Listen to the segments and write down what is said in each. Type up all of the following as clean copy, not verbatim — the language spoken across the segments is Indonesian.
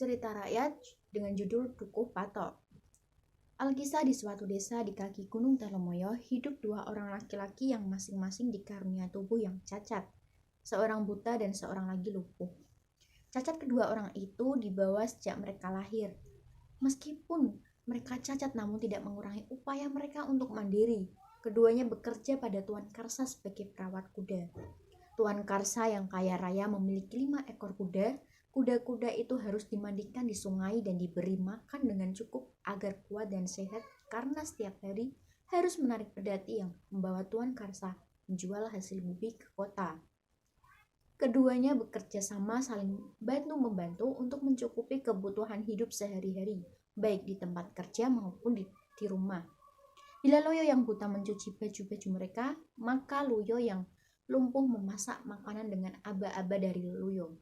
cerita rakyat dengan judul Dukuh Patok. Alkisah di suatu desa di kaki Gunung Telomoyo, hidup dua orang laki-laki yang masing-masing dikarunia tubuh yang cacat. Seorang buta dan seorang lagi lumpuh. Cacat kedua orang itu dibawa sejak mereka lahir. Meskipun mereka cacat namun tidak mengurangi upaya mereka untuk mandiri. Keduanya bekerja pada Tuan Karsa sebagai perawat kuda. Tuan Karsa yang kaya raya memiliki 5 ekor kuda. Kuda-kuda itu harus dimandikan di sungai dan diberi makan dengan cukup agar kuat dan sehat karena setiap hari harus menarik pedati yang membawa Tuan Karsa menjual hasil bumi ke kota. Keduanya bekerja sama saling bantu-membantu untuk mencukupi kebutuhan hidup sehari-hari, baik di tempat kerja maupun di rumah. Bila Loyo yang buta mencuci baju-baju mereka, maka Loyo yang lumpuh memasak makanan dengan aba-aba dari Loyo.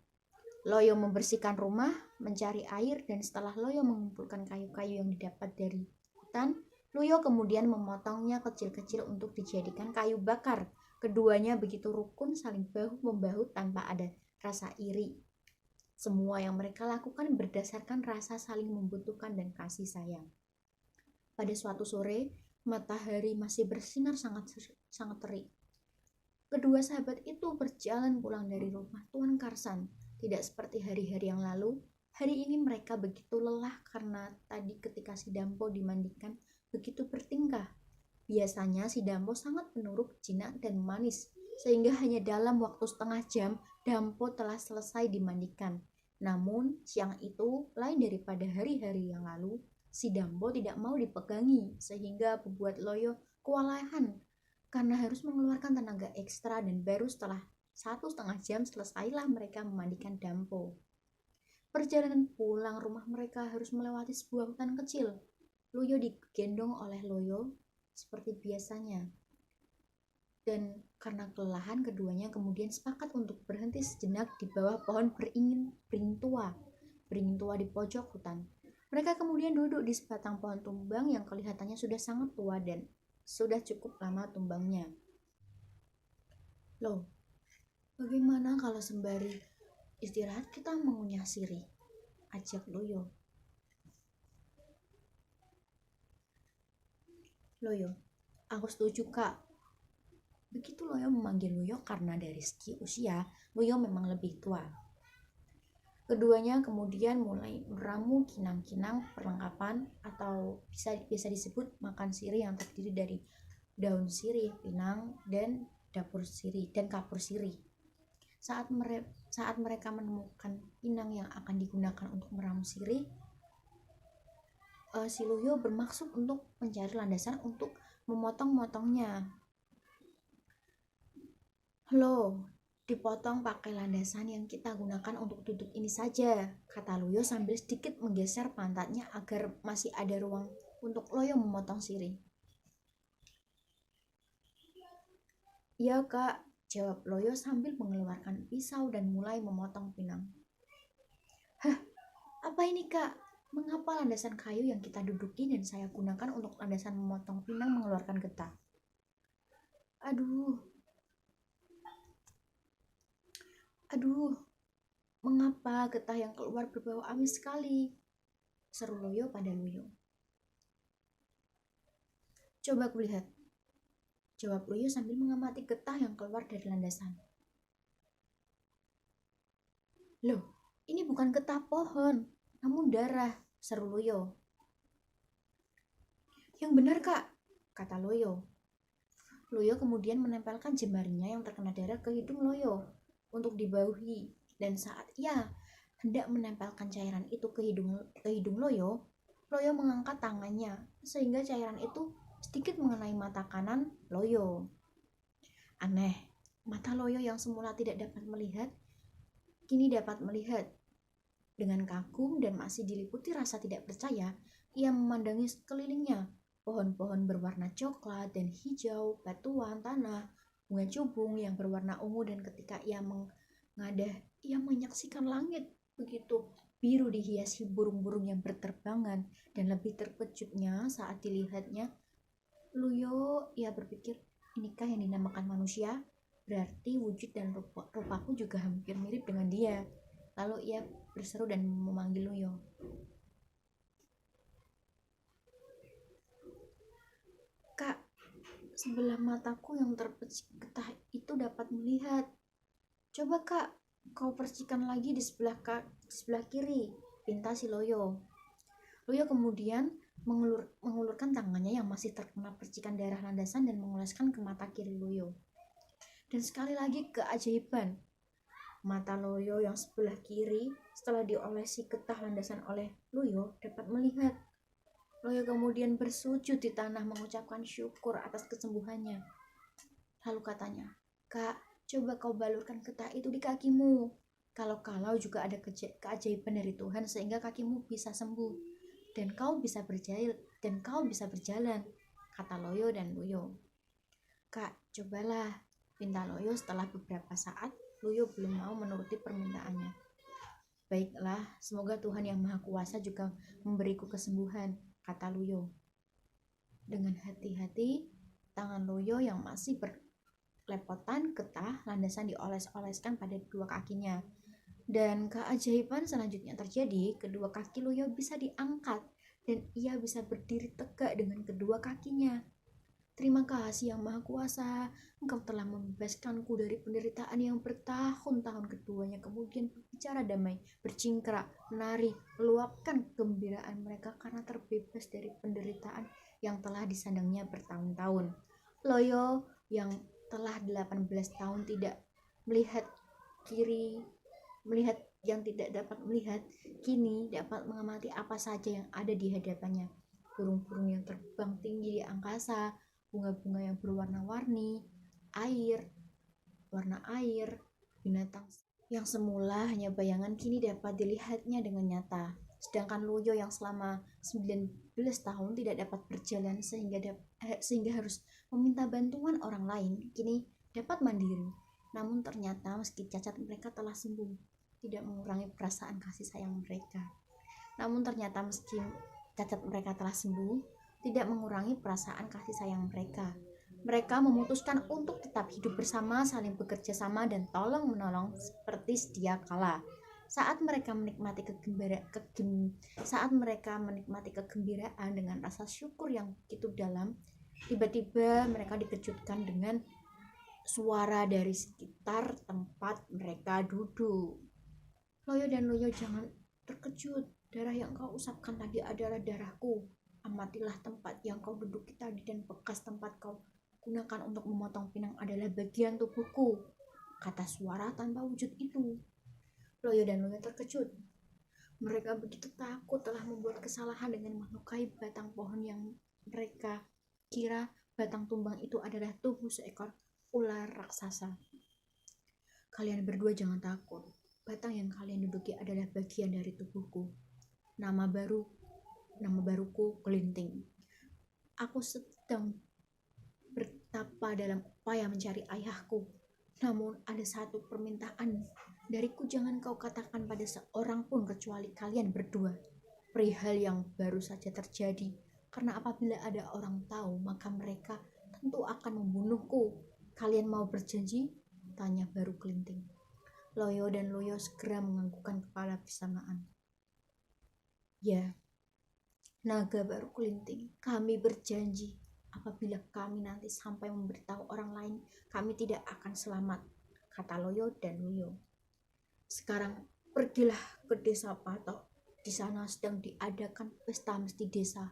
Loyo membersihkan rumah, mencari air, dan setelah Loyo mengumpulkan kayu-kayu yang didapat dari hutan, Loyo kemudian memotongnya kecil-kecil untuk dijadikan kayu bakar. Keduanya begitu rukun saling bahu-membahu tanpa ada rasa iri. Semua yang mereka lakukan berdasarkan rasa saling membutuhkan dan kasih sayang. Pada suatu sore, matahari masih bersinar sangat terik. Kedua sahabat itu berjalan pulang dari rumah Tuan Karsan. Tidak seperti hari-hari yang lalu, hari ini mereka begitu lelah karena tadi ketika si Dampo dimandikan begitu bertingkah. Biasanya si Dampo sangat penurut, jinak, dan manis, sehingga hanya dalam waktu setengah jam Dampo telah selesai dimandikan. Namun siang itu lain daripada hari-hari yang lalu, si Dampo tidak mau dipegangi, sehingga membuat Loyo kewalahan karena harus mengeluarkan tenaga ekstra, dan baru setelah 1,5 jam selesailah mereka memandikan Dampo. Perjalanan pulang rumah mereka harus melewati sebuah hutan kecil. Loyo digendong oleh Loyo seperti biasanya. Dan karena kelelahan, keduanya kemudian sepakat untuk berhenti sejenak di bawah pohon beringin tua di pojok hutan. Mereka kemudian duduk di sebatang pohon tumbang yang kelihatannya sudah sangat tua dan sudah cukup lama tumbangnya. Loh, bagaimana kalau sembari istirahat kita mengunyah sirih? Ajak Loyo. Loyo, aku setuju kak. Begitu Loyo memanggil Loyo karena dari segi usia, Loyo memang lebih tua. Keduanya kemudian mulai meramu kinang-kinang perlengkapan atau bisa disebut makan sirih yang terdiri dari daun sirih, pinang, dan kapur sirih. Saat mereka menemukan inang yang akan digunakan untuk meramu sirih, si Loyo bermaksud untuk mencari landasan untuk memotong-motongnya. Loh, dipotong pakai landasan yang kita gunakan untuk duduk ini saja, kata Loyo sambil sedikit menggeser pantatnya agar masih ada ruang untuk Loyo memotong sirih. Iya kak, jawab Loyo sambil mengeluarkan pisau dan mulai memotong pinang. Hah, apa ini kak? Mengapa landasan kayu yang kita duduki dan saya gunakan untuk landasan memotong pinang mengeluarkan getah? Aduh, mengapa getah yang keluar berbau amis sekali? Seru Loyo pada Loyo. Coba kulihat, jawab Loyo sambil mengamati getah yang keluar dari landasan. Loh, ini bukan getah pohon, namun darah, seru Loyo. Yang benar kak, kata Loyo. Loyo kemudian menempelkan jemarinya yang terkena darah ke hidung Loyo untuk dibawahi, dan saat ia hendak menempelkan cairan itu ke hidung Loyo, Loyo mengangkat tangannya sehingga cairan itu sedikit mengenai mata kanan Loyo. Aneh, mata Loyo yang semula tidak dapat melihat kini dapat melihat. Dengan kagum dan masih diliputi rasa tidak percaya, ia memandangi sekelilingnya. Pohon-pohon berwarna coklat dan hijau, batuan tanah, bunga cubung yang berwarna ungu, dan ketika ia mengadah, ia menyaksikan langit begitu biru dihiasi burung-burung yang berterbangan, dan lebih terkejutnya saat dilihatnya Loyo, ia berpikir, inikah yang dinamakan manusia? Berarti wujud dan rupaku juga hampir mirip dengan dia. Lalu ia berseru dan memanggil Luyo. Kak, sebelah mataku yang terpercik getah itu dapat melihat. Coba kak, kau percikan lagi di sebelah kiri, pinta si Loyo. Loyo kemudian mengulurkan tangannya yang masih terkena percikan darah landasan dan mengoleskan ke mata kiri Loyo. Dan sekali lagi keajaiban. Mata Loyo yang sebelah kiri setelah diolesi getah landasan oleh Loyo dapat melihat. Loyo kemudian bersujud di tanah mengucapkan syukur atas kesembuhannya. Lalu katanya, Kak, coba kau balurkan getah itu di kakimu. Kalau-kalau juga ada keajaiban dari Tuhan sehingga kakimu bisa sembuh dan kau bisa berjalan, kata Loyo dan Luyo. Kak, cobalah, pinta Loyo setelah beberapa saat. Luyo belum mau menuruti permintaannya. Baiklah, semoga Tuhan yang Maha Kuasa juga memberiku kesembuhan, kata Luyo. Dengan hati-hati, tangan Luyo yang masih lepotan getah landasan dioles-oleskan pada kedua kakinya. Dan keajaiban selanjutnya terjadi, kedua kaki Luyo bisa diangkat dan ia bisa berdiri tegak dengan kedua kakinya. Terima kasih yang Maha Kuasa, Engkau telah membebaskanku dari penderitaan yang bertahun-tahun. Keduanya kemudian berbicara damai, bercingkrang, menari, meluapkan kegembiraan mereka karena terbebas dari penderitaan yang telah disandangnya bertahun-tahun. Loyo yang telah 18 tahun tidak melihat yang tidak dapat melihat, kini dapat mengamati apa saja yang ada di hadapannya. Burung-burung yang terbang tinggi di angkasa, bunga-bunga yang berwarna-warni, warna air, binatang yang semula hanya bayangan kini dapat dilihatnya dengan nyata. Sedangkan Loyo yang selama 19 tahun tidak dapat berjalan sehingga harus meminta bantuan orang lain, kini dapat mandiri. Namun ternyata meski cacat mereka telah sembuh, tidak mengurangi perasaan kasih sayang mereka. Mereka memutuskan untuk tetap hidup bersama, saling bekerja sama dan tolong menolong seperti sedia kala. Saat mereka menikmati kegembiraan dengan rasa syukur yang begitu dalam, tiba-tiba mereka dikejutkan dengan suara dari sekitar tempat mereka duduk. Loyo dan Luyo, jangan terkejut. Darah yang kau usapkan tadi adalah darahku. Amatilah tempat yang kau duduki tadi dan bekas tempat kau gunakan untuk memotong pinang adalah bagian tubuhku, kata suara tanpa wujud itu. Loyo dan Luyo terkejut. Mereka begitu takut telah membuat kesalahan dengan melukai batang pohon yang mereka kira batang tumbang itu adalah tubuh seekor ular raksasa. Kalian berdua jangan takut. Batang yang kalian duduki adalah bagian dari tubuhku. Nama baruku Kelinting. Aku sedang bertapa dalam upaya mencari ayahku. Namun ada satu permintaan dariku, jangan kau katakan pada seorang pun kecuali kalian berdua perihal yang baru saja terjadi, karena apabila ada orang tahu maka mereka tentu akan membunuhku. Kalian mau berjanji? Tanya baru Kelinting. Loyo dan Luyo segera menganggukkan kepala bersamaan. Ya, naga baru Kelinting, kami berjanji apabila kami nanti sampai memberitahu orang lain, kami tidak akan selamat, kata Loyo dan Luyo. Sekarang pergilah ke desa Patok. Di sana sedang diadakan pesta mesti desa.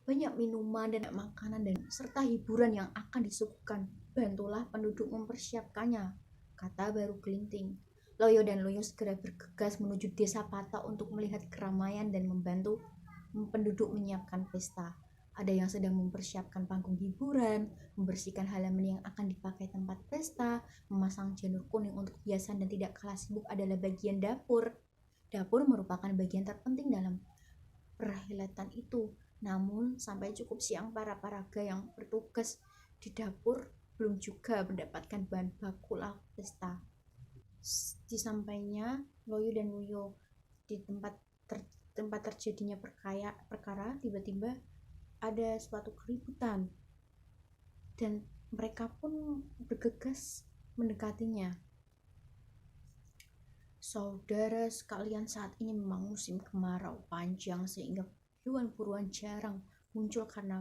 Banyak minuman dan makanan dan serta hiburan yang akan disuguhkan. Bantulah penduduk mempersiapkannya, kata baru Kelinting. Loyo dan Luyo segera bergegas menuju desa Patok untuk melihat keramaian dan membantu penduduk menyiapkan pesta. Ada yang sedang mempersiapkan panggung hiburan, membersihkan halaman yang akan dipakai tempat pesta, memasang janur kuning untuk hiasan, dan tidak kalah sibuk adalah bagian dapur. Dapur merupakan bagian terpenting dalam perhelatan itu. Namun sampai cukup siang para paraga yang bertugas di dapur belum juga mendapatkan bahan baku lauk pesta. Disampainya Loyo dan Luyo di tempat terjadinya perkara, tiba-tiba ada suatu keributan dan mereka pun bergegas mendekatinya. Saudara sekalian, saat ini memang musim kemarau panjang sehingga hewan buruan jarang muncul karena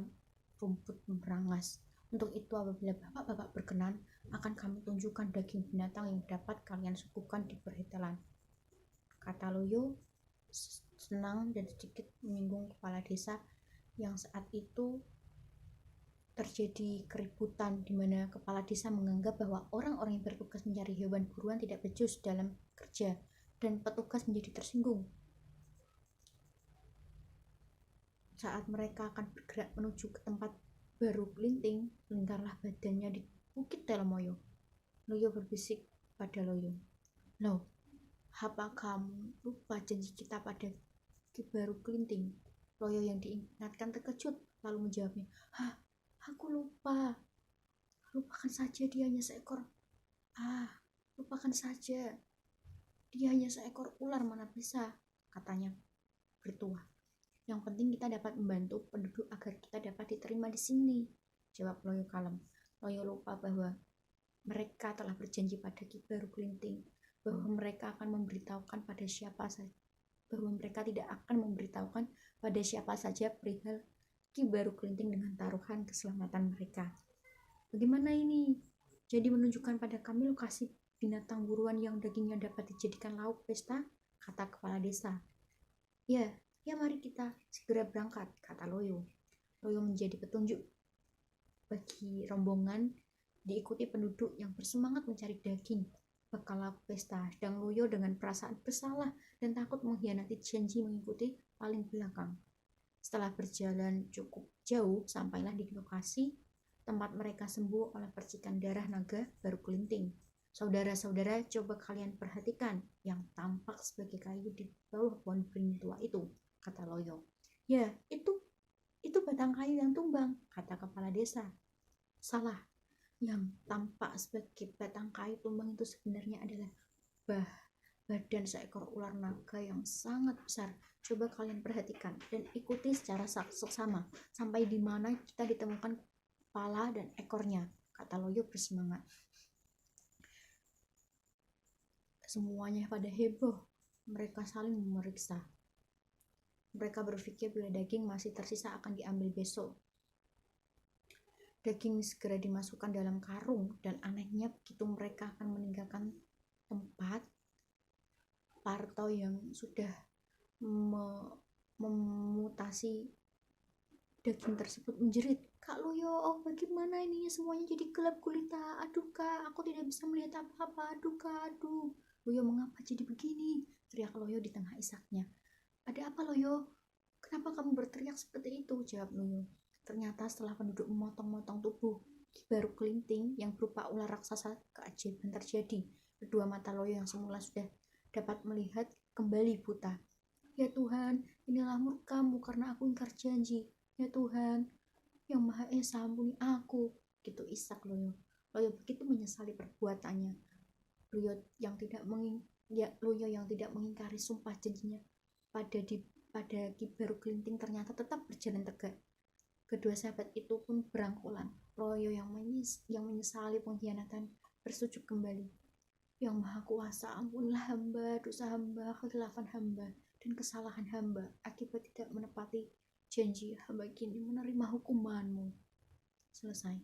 rumput merangas. Untuk itu apabila bapak-bapak berkenan, akan kami tunjukkan daging binatang yang dapat kalian suguhkan di perhotelan, kata Loyo senang dan sedikit menyinggung kepala desa yang saat itu terjadi keributan di mana kepala desa menganggap bahwa orang-orang yang bertugas mencari hewan buruan tidak becus dalam kerja dan petugas menjadi tersinggung. Saat mereka akan bergerak menuju ke tempat baru Kelinting, lingkarlah badannya di Bukit Telomoyo. Loyo berbisik pada Loyo, "Loh, apa kamu lupa janji kita pada Ki Baru Kelinting?" Loyo yang diingatkan terkejut lalu menjawabnya, "Hah, aku lupa. Lupakan saja, dia hanya seekor. Lupakan saja. Dia hanya seekor ular, mana bisa," katanya bertuah. "Yang penting kita dapat membantu penduduk agar kita dapat diterima di sini," jawab Loyo kalem. Loyo lupa bahwa mereka telah berjanji pada Ki Baru Kelinting bahwa mereka akan memberitahukan pada siapa saja bahwa mereka tidak akan memberitahukan pada siapa saja perihal Ki Baru Kelinting dengan taruhan keselamatan mereka. "Bagaimana ini? Jadi menunjukkan pada kami lokasi binatang buruan yang dagingnya dapat dijadikan lauk pesta," kata kepala desa. Ya, mari kita segera berangkat," kata Loyo. Loyo menjadi petunjuk bagi rombongan, diikuti penduduk yang bersemangat mencari daging bekal lauk pesta, sedang Loyo dengan perasaan bersalah dan takut mengkhianati janji mengikuti paling belakang. Setelah berjalan cukup jauh, sampailah di lokasi tempat mereka sembuh oleh percikan darah naga baru Kelinting. "Saudara-saudara, coba kalian perhatikan yang tampak sebagai kayu di bawah pohon beringin tua itu," kata Loyo. "Ya, itu batang kayu yang tumbang," kata kepala desa. "Salah. Yang tampak sebagai batang kayu tumbang itu sebenarnya adalah badan seekor ular naga yang sangat besar. Coba kalian perhatikan dan ikuti secara seksama sampai di mana kita ditemukan kepala dan ekornya," kata Loyo bersemangat. Semuanya pada heboh. Mereka saling memeriksa. Mereka berpikir bila daging masih tersisa akan diambil besok. Daging segera dimasukkan dalam karung dan anehnya begitu mereka akan meninggalkan tempat, Parto yang sudah memutasi daging tersebut menjerit, "Kak Loyo, bagaimana ini? Semuanya jadi gelap gulita. Aduh Kak, aku tidak bisa melihat apa-apa. Aduh Kak, aduh. Loyo, mengapa jadi begini?" teriak Loyo di tengah isaknya. "Ada apa Loyo? Kenapa kamu berteriak seperti itu?" jawab Loyo. Ternyata setelah penduduk memotong-motong tubuh Ki Baru Kelinting yang berupa ular raksasa, keajaiban terjadi. Kedua mata Loyo yang semula sudah dapat melihat kembali buta. "Ya Tuhan, inilah murka-Mu karena aku ingkar janji. Ya Tuhan, Yang Maha Esa, ampuni aku," gitu isak Loyo. Loyo begitu menyesali perbuatannya. Loyo yang tidak mengingkari sumpah janjinya pada Ki Baru Kelinting ternyata tetap berjalan tegak. Kedua sahabat itu pun berangkulan. Loyo yang menyesali pengkhianatan bersujud kembali. "Yang Maha Kuasa, ampunilah hamba, dosa hamba, kekhilafan hamba, dan kesalahan hamba. Akibat tidak menepati janji, hamba kini menerima hukuman-Mu." Selesai.